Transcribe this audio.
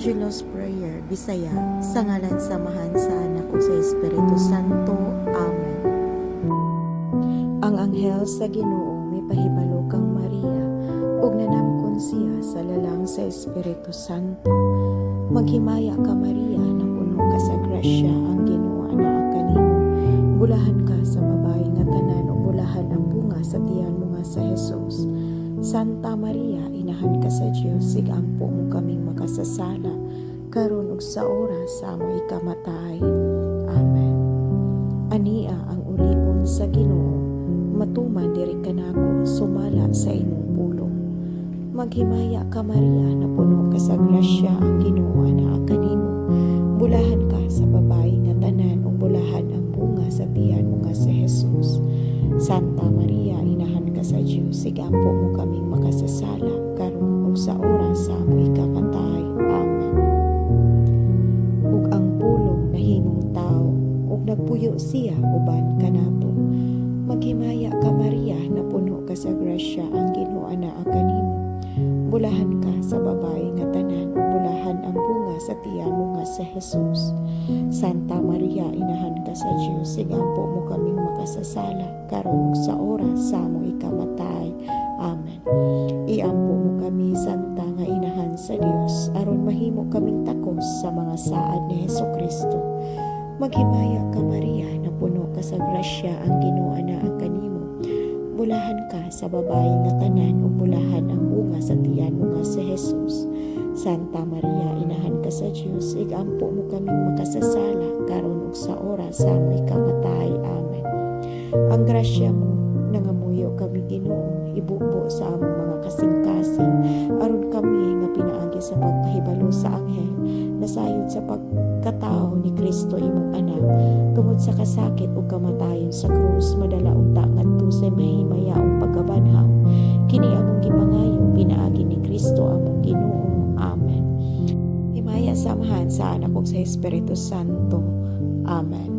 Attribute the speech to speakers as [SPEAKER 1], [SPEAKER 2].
[SPEAKER 1] Angelos Prayer, Bisaya, sa ngalan samahan sa anak o sa Espiritu Santo. Amen. Ang anghel sa Ginoo may pahibalo kang Maria, ug nanamkon siya sa lalang sa Espiritu Santo. Maghimaya ka Maria, na puno ka sa grasya, ang Ginoo anaa kanimo. Bulahan ka sa babae nga tanan, ug bulahan ang bunga sa tiyan mo nga sa Hesus. Santa Maria, inahan ka sa Dios, sigampo mo kaming makasasala, karon ug sa oras sa among ikamatay. Amen. Ania ang ulipon sa Ginoo, matuman diri kanako, sumala sa imong pulong. Maghimaya ka Maria, na puno ka sa grasya, ang Ginoo anaa kanimo. Bulahan ka sa babae nga tanan, ug bulahan ang bunga sa tiyan mo nga sa Hesus. Santa Maria, inahan ka sa Dios, sigampo mo kaming makasasala, karon ug sa oras sa among ikamatay. Amen. Ug ang pulong nahimong tao, ug nagpuyo siya uban kanato. Maghimaya ka Maria, na puno ka sa grasya, ang Ginoo anaa kanimo. Bulahan ka sa babae nga tanan, ug bulahan ang bunga sa tiyan mo nga sa Hesus. Santa Maria, inahan ka sa Dios, sigampo mo kaming makasasala, karon ug sa oras sa among ikamatay. Amen. Iampo mo kami, Santa nga inahan sa Dios, aron mahimo kaming takos sa mga saad ni Hesukristo. Maghimaya ka Maria, na puno ka sa grasya, ang Ginoo anaa kanimo. Bulahan ka sa babae nga tanan, ug bulahan ang bunga sa tiyan mo nga sa Hesus. Santa Maria, inahan ka sa Dios, igampo mo kaming makasasala, karon ug sa oras sa among ikamatay. Amen. Ang grasya mo nangamuyo kami Ginoo, ibubo sa among mga kasing-kasing, aron kami nga pinaagi sa pagpahibalo sa anghel, nasayod sa pagkatao ni Kristo imong anak, tungod sa kasakit ug kamatayon sa krus, madala unta ngadto sa mahimayaong pagkabanhaw. Kini among gipangayo, pinaagi ni Kristo among Ginoo. Amen. Himaya samahan sa anak ug sa Espiritu Santo. Amen.